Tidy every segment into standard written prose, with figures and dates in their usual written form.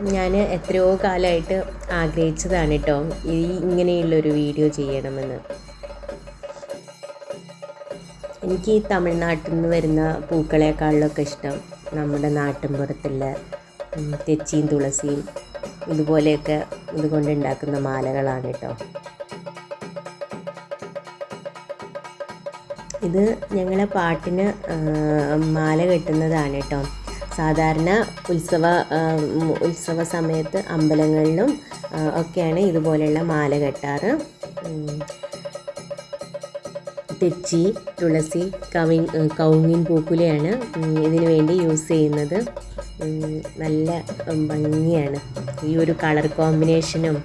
ഞാൻ എത്രയോ കാലമായിട്ട് ആഗ്രഹിച്ചതാണ് കേട്ടോ ഇങ്ങനെയുള്ളൊരു വീഡിയോ ചെയ്യണമെന്ന്. എനിക്ക് ഈ തമിഴ്നാട്ടിൽ നിന്ന് വരുന്ന പൂക്കളെക്കാളിലൊക്കെ ഇഷ്ടം നമ്മുടെ നാട്ടിൻപുറത്തുള്ള തെച്ചിയും തുളസിയും ഇതുപോലെയൊക്കെ ഇതുകൊണ്ട് ഉണ്ടാക്കുന്ന മാലകളാണ് കേട്ടോ. ഇത് ഞങ്ങളെ പാട്ടിന് മാല കെട്ടുന്നതാണ് കേട്ടോ. സാധാരണ ഉത്സവ സമയത്ത് അമ്പലങ്ങളിലും ഒക്കെയാണ് ഇതുപോലെയുള്ള മാല കെട്ടാറ്. തെച്ചി, തുളസി, കവുങ്ങിൻ പൂക്കുലയാണ് ഇതിനു വേണ്ടി യൂസ് ചെയ്യുന്നത്. നല്ല ഭംഗിയാണ് ഈ ഒരു കളർ കോമ്പിനേഷനും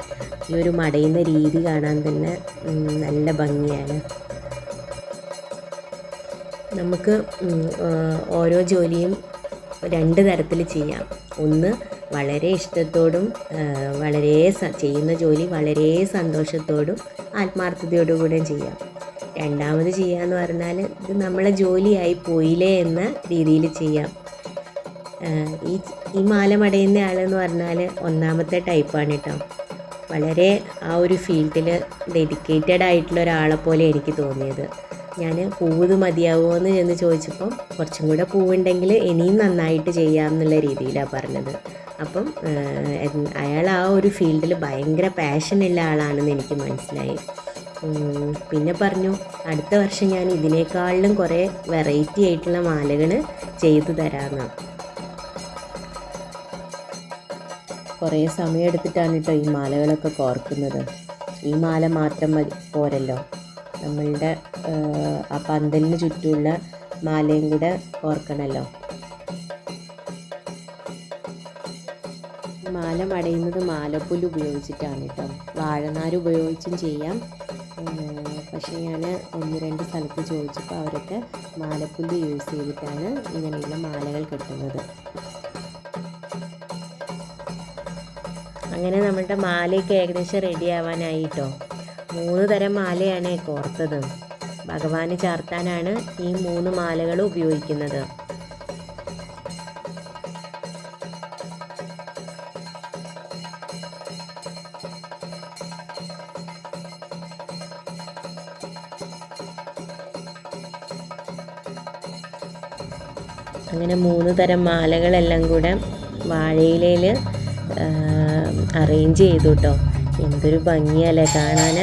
ഈ ഒരു മടയുന്ന രീതി കാണാൻ തന്നെ നല്ല ഭംഗിയാണ്. നമുക്ക് ഓരോ ജോലിയും രണ്ട് തരത്തിൽ ചെയ്യാം. ഒന്ന് വളരെ ഇഷ്ടത്തോടും ചെയ്യുന്ന ജോലി വളരെ സന്തോഷത്തോടും ആത്മാർത്ഥതയോടും കൂടെ ചെയ്യാം. രണ്ടാമത് ചെയ്യാന്ന് പറഞ്ഞാൽ ഇത് നമ്മളെ ജോലിയായി പോയില്ലേ എന്ന രീതിയിൽ ചെയ്യാം. ഈ മാല മടയുന്ന ആളെന്ന് പറഞ്ഞാൽ ഒന്നാമത്തെ ടൈപ്പാണ് കേട്ടോ. വളരെ ആ ഒരു ഫീൽഡിൽ ഡെഡിക്കേറ്റഡ് ആയിട്ടുള്ള ഒരാളെ പോലെ എനിക്ക് തോന്നിയത്. ഞാൻ പൂവ് മതിയാവുമോ എന്ന് ചെന്ന് ചോദിച്ചപ്പം കുറച്ചും കൂടെ പൂവുണ്ടെങ്കിൽ ഇനിയും നന്നായിട്ട് ചെയ്യാം എന്നുള്ള രീതിയിലാണ് പറഞ്ഞത്. അപ്പം അയാൾ ആ ഒരു ഫീൽഡിൽ ഭയങ്കര പാഷനുള്ള ആളാണെന്ന് എനിക്ക് മനസ്സിലായി. പിന്നെ പറഞ്ഞു അടുത്ത വർഷം ഞാൻ ഇതിനേക്കാളിലും കുറേ വെറൈറ്റി ആയിട്ടുള്ള മാലകൾ ചെയ്തു തരാമെന്ന്. കുറേ സമയമെടുത്തിട്ടാണ് കേട്ടോ ഈ മാലകളൊക്കെ കോർക്കുന്നത്. ഈ മാല മാത്രം പോരല്ലോ, നമ്മളുടെ ആ പന്തലിന് ചുറ്റുമുള്ള മാലയും കൂടെ കോർക്കണമല്ലോ. മാല മടയുന്നത് മാലപ്പുല്ല് ഉപയോഗിച്ചിട്ടാണ് കേട്ടോ. വാഴനാര് ഉപയോഗിച്ചും ചെയ്യാം. പക്ഷേ ഞാൻ 1-2 സ്ഥലത്ത് ചോദിച്ചപ്പോൾ അവരൊക്കെ മാലപ്പുല്ല് യൂസ് ചെയ്തിട്ടാണ് ഇങ്ങനെയുള്ള മാലകൾ കെട്ടുന്നത്. അങ്ങനെ നമ്മുടെ മാലയൊക്കെ ഏകദേശം റെഡി ആവാനായി കേട്ടോ. 3 തരം മാലയാണ് കോർത്തത്. ഭഗവാന് ചാർത്താനാണ് ഈ 3 മാലകൾ ഉപയോഗിക്കുന്നത്. അങ്ങനെ 3 തരം മാലകളെല്ലാം കൂടെ വാഴയിലയിൽ അറേഞ്ച് ചെയ്തു കേട്ടോ. എന്തൊരു ഭംഗിയല്ലേ കാണാൻ.